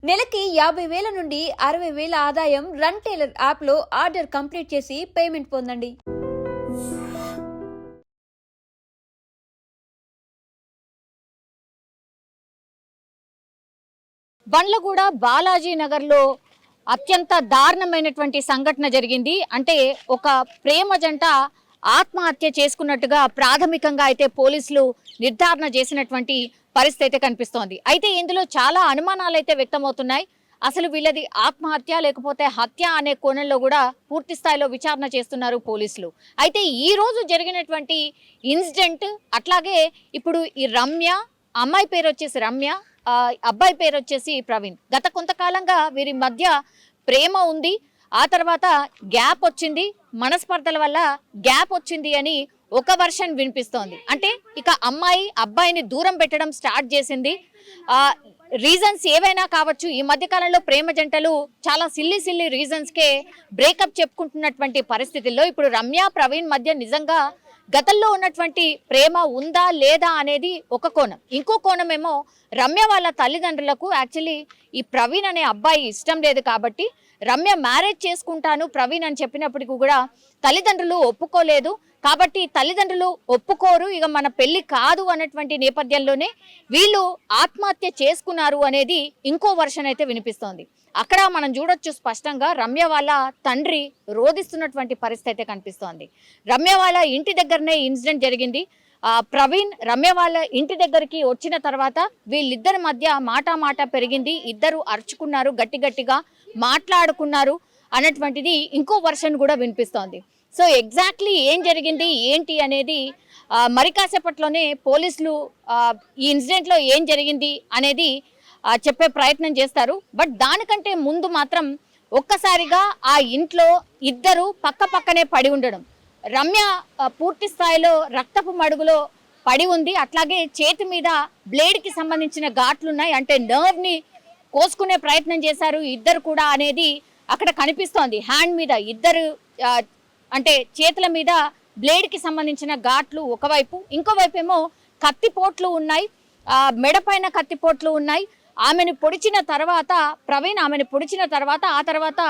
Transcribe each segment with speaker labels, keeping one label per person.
Speaker 1: నెలకి 50,000 నుండి 60,000 ఆదాయం రన్ టైలర్ యాప్లో ఆర్డర్ కంప్లీట్ చేసి పేమెంట్ పొందండి.
Speaker 2: బండ్లగూడ బాలాజీ నగర్లో అత్యంత దారుణమైనటువంటి సంఘటన జరిగింది. అంటే ఒక ప్రేమ జంట ఆత్మహత్య చేసుకున్నట్టుగా ప్రాథమికంగా అయితే పోలీసులు నిర్ధారణ చేసినటువంటి పరిస్థితి అయితే కనిపిస్తోంది. అయితే ఇందులో చాలా అనుమానాలు అయితే వ్యక్తమవుతున్నాయి. అసలు వీళ్ళది ఆత్మహత్య లేకపోతే హత్య అనే కోణంలో కూడా పూర్తి స్థాయిలో విచారణ చేస్తున్నారు పోలీసులు. అయితే ఈ రోజు జరిగినటువంటి ఇన్సిడెంట్, అట్లాగే ఇప్పుడు ఈ రమ్య, అమ్మాయి పేరు వచ్చేసి రమ్య, అబ్బాయి పేరు వచ్చేసి ప్రవీణ్. గత కొంతకాలంగా వీరి మధ్య ప్రేమ ఉంది, ఆ తర్వాత గ్యాప్ వచ్చింది, మనస్పర్ధల వల్ల గ్యాప్ వచ్చింది అని ఒక వర్షన్ వినిపిస్తోంది. అంటే ఇక అమ్మాయి అబ్బాయిని దూరం పెట్టడం స్టార్ట్ చేసింది. రీజన్స్ ఏవైనా కావచ్చు. ఈ మధ్య కాలంలో ప్రేమ జంటలు చాలా సిల్లీ రీజన్స్కే బ్రేకప్ చెప్పుకుంటున్నటువంటి పరిస్థితుల్లో ఇప్పుడు రమ్య ప్రవీణ్ మధ్య నిజంగా గతంలో ఉన్నటువంటి ప్రేమ ఉందా లేదా అనేది ఒక కోణం. ఇంకో కోణం ఏమో రమ్య వాళ్ళ తల్లిదండ్రులకు యాక్చువల్లీ ఈ ప్రవీణ్ అనే అబ్బాయి ఇష్టం లేదు కాబట్టి రమ్య మ్యారేజ్ చేసుకుంటాను ప్రవీణ్ అని చెప్పినప్పటికీ కూడా తల్లిదండ్రులు ఒప్పుకోలేదు. కాబట్టి తల్లిదండ్రులు ఒప్పుకోరు, ఇక మన పెళ్లి కాదు అన్నటువంటి నేపథ్యంలోనే వీళ్ళు ఆత్మహత్య చేసుకున్నారు అనేది ఇంకో వర్షన్ అయితే వినిపిస్తోంది. అక్కడ మనం చూడొచ్చు స్పష్టంగా రమ్య వాళ్ళ తండ్రి రోధిస్తున్నటువంటి పరిస్థితి అయితే కనిపిస్తోంది. రమ్య వాళ్ళ ఇంటి దగ్గరనే ఇన్సిడెంట్ జరిగింది. ప్రవీణ్ రమ్య వాళ్ళ ఇంటి దగ్గరికి వచ్చిన తర్వాత వీళ్ళిద్దరి మధ్య మాట పెరిగింది. ఇద్దరు అరుచుకున్నారు, గట్టిగా మాట్లాడుకున్నారు అన్నటువంటిది ఇంకో వర్షన్ కూడా వినిపిస్తోంది. సో ఎగ్జాక్ట్లీ ఏం జరిగింది ఏంటి అనేది మరి కాసేపట్లోనే పోలీసులు ఈ ఇన్సిడెంట్లో ఏం జరిగింది అనేది చెప్పే ప్రయత్నం చేస్తారు. బట్ దానికంటే ముందు మాత్రం ఒక్కసారిగా ఆ ఇంట్లో ఇద్దరు పక్కనే పడి ఉండడం, రమ్య పూర్తి స్థాయిలో రక్తపు మడుగులో పడి ఉంది, అట్లాగే చేతి మీద బ్లేడ్కి సంబంధించిన ఘాట్లున్నాయి, అంటే నర్వ్ని కోసుకునే ప్రయత్నం చేశారు ఇద్దరు కూడా అనేది అక్కడ కనిపిస్తోంది. హ్యాండ్ మీద ఇద్దరు అంటే చేతుల మీద బ్లేడ్కి సంబంధించిన ఘాట్లు ఒకవైపు, ఇంకోవైపు ఏమో కత్తిపోట్లు ఉన్నాయి, మెడపైన కత్తిపోట్లు ఉన్నాయి. ఆమెను పొడిచిన తర్వాత ప్రవీణ్ ఆమెను పొడిచిన తర్వాత ఆ తర్వాత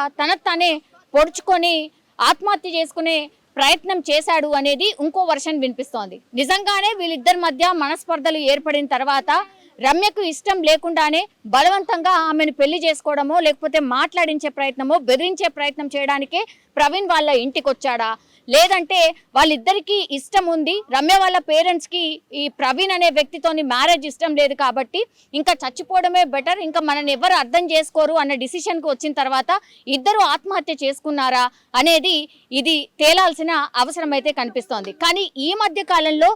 Speaker 2: తానే పొడుచుకొని ఆత్మహత్య చేసుకునే ప్రయత్నం చేశాడు అనేది ఇంకో వర్షన్ వినిపిస్తోంది. నిజంగానే వీళ్ళిద్దరి మధ్య మనస్పర్ధలు ఏర్పడిన తర్వాత రమ్యకు ఇష్టం లేకుండానే బలవంతంగా ఆమెను పెళ్లి చేసుకోవడమో లేకపోతే మాట్లాడించే ప్రయత్నమో బెదిరించే ప్రయత్నం చేయడానికే ప్రవీణ్ వాళ్ళ ఇంటికి వచ్చాడా, లేదంటే వాళ్ళిద్దరికీ ఇష్టం ఉంది, రమ్య వాళ్ళ పేరెంట్స్కి ఈ ప్రవీణ్ అనే వ్యక్తితోని మ్యారేజ్ ఇష్టం లేదు కాబట్టి ఇంకా చచ్చిపోవడమే బెటర్, ఇంకా మనని ఎవరు అర్థం చేసుకోరు అన్న డిసిషన్కి వచ్చిన తర్వాత ఇద్దరు ఆత్మహత్య చేసుకున్నారా అనేది ఇది తేలాల్సిన అవసరం అయితే కనిపిస్తోంది. కానీ ఈ మధ్య కాలంలో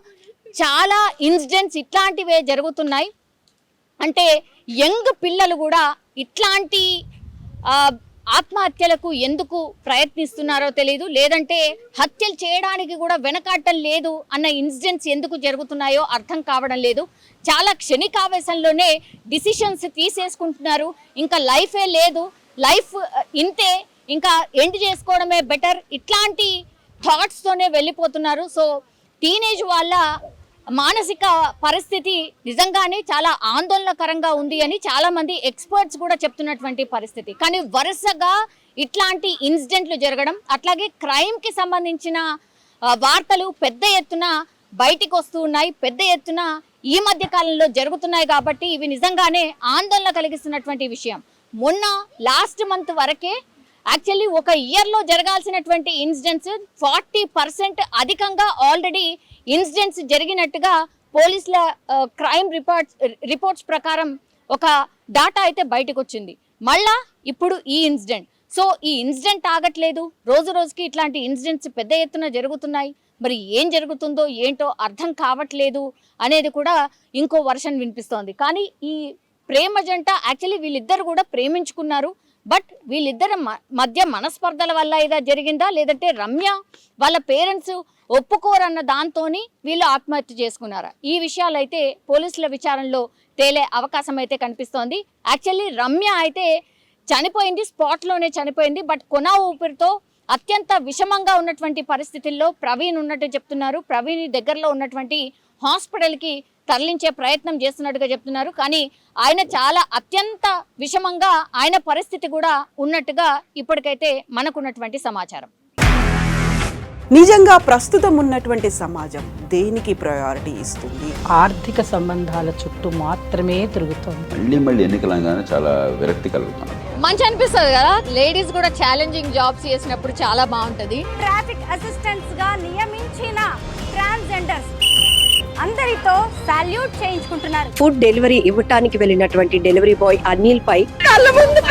Speaker 2: చాలా ఇన్సిడెంట్స్ ఇట్లాంటివే జరుగుతున్నాయి. అంటే యంగ్ పిల్లలు కూడా ఇట్లాంటి ఆత్మహత్యలకు ఎందుకు ప్రయత్నిస్తున్నారో తెలియదు, లేదంటే హత్యలు చేయడానికి కూడా వెనకాటం లేదు అన్న ఇన్సిడెంట్స్ ఎందుకు జరుగుతున్నాయో అర్థం కావడం లేదు. చాలా క్షణికావేశంలోనే డిసిషన్స్ తీసేసుకుంటున్నారు, ఇంకా లైఫే లేదు, లైఫ్ ఇంతే, ఇంకా ఎండ్ చేసుకోవడమే బెటర్, ఇట్లాంటి థాట్స్తోనే వెళ్ళిపోతున్నారు. సో టీనేజ్ వాళ్ళ మానసిక పరిస్థితి నిజంగానే చాలా ఆందోళనకరంగా ఉంది అని చాలా మంది ఎక్స్పర్ట్స్ కూడా చెప్తున్నటువంటి పరిస్థితి. కానీ వరుసగా ఇట్లాంటి ఇన్సిడెంట్లు జరగడం, అట్లాగే క్రైమ్కి సంబంధించిన వార్తలు పెద్ద ఎత్తున బయటికి వస్తూ ఉన్నాయి, పెద్ద ఎత్తున ఈ మధ్య కాలంలో జరుగుతున్నాయి. కాబట్టి ఇవి నిజంగానే ఆందోళన కలిగిస్తున్నటువంటి విషయం. మొన్న లాస్ట్ మంత్ వరకే యాక్చువల్లీ ఒక ఇయర్లో జరగాల్సినటువంటి ఇన్సిడెంట్స్ 40% అధికంగా ఆల్రెడీ ఇన్సిడెంట్స్ జరిగినట్టుగా పోలీసుల క్రైమ్ రిపోర్ట్స్ ప్రకారం ఒక డాటా అయితే బయటకు వచ్చింది. మళ్ళా ఇప్పుడు ఈ ఇన్సిడెంట్. సో ఈ ఇన్సిడెంట్ ఆగట్లేదు, రోజుకి ఇట్లాంటి ఇన్సిడెంట్స్ పెద్ద ఎత్తున జరుగుతున్నాయి. మరి ఏం జరుగుతుందో ఏంటో అర్థం కావట్లేదు అనేది కూడా ఇంకో వర్షన్ వినిపిస్తోంది. కానీ ఈ ప్రేమ జంట యాక్చువల్లీ వీళ్ళిద్దరు కూడా ప్రేమించుకున్నారు. బట్ వీళ్ళిద్దరి మధ్య మనస్పర్ధల వల్ల ఇదా జరిగిందా, లేదంటే రమ్య వాళ్ళ పేరెంట్స్ ఒప్పుకోరన్న దాంతోని వీళ్ళు ఆత్మహత్య చేసుకున్నారా, ఈ విషయాలు అయితే పోలీసుల విచారణలో తేలే అవకాశం అయితే కనిపిస్తోంది. యాక్చువల్లీ రమ్య అయితే చనిపోయింది, స్పాట్లోనే చనిపోయింది. బట్ కొన ఊపిరితో అత్యంత విషమంగా ఉన్నటువంటి పరిస్థితుల్లో ప్రవీణ్ ఉన్నట్టు చెప్తున్నారు. ప్రవీణ్ దగ్గరలో ఉన్నటువంటి హాస్పిటల్కి తరలించే ప్రయత్నం చేస్తున్నట్టుగా చెప్తున్నారు. కానీ ఆయన చాలా అత్యంత విషమంగా ఆయన పరిస్థితి కూడా ఉన్నట్టుగా ఇప్పటికైతే మనకున్నటువంటి సమాచారం.
Speaker 3: నిజంగా ప్రస్తుతం ఉన్నటువంటి సమాజం దేనికి ప్రయారిటీ ఇస్తుంది?
Speaker 4: ఆర్థిక సంబంధాల చుట్టూ మాత్రమే తిరుగుతోంది.
Speaker 5: మళ్ళీ ఎన్నికలంగానే చాలా విరక్తి కలుగుతున్నాం.
Speaker 2: మంచి అనిపిస్తుంది కదా, లేడీస్ కూడా ఛాలెంజింగ్ జాబ్స్ చేసినప్పుడు చాలా బాగుంటది.
Speaker 6: ట్రాఫిక్ అసిస్టెంట్స్ గా నియమించిన ట్రాన్స్జెండర్స్ అందరితో సాల్యూట్ చేయించుకుంటున్నారు.
Speaker 7: ఫుడ్ డెలివరీ ఇవ్వటానికి వెళ్ళినటువంటి డెలివరీ బాయ్ అనిల్ పై కళ్ళ ముందు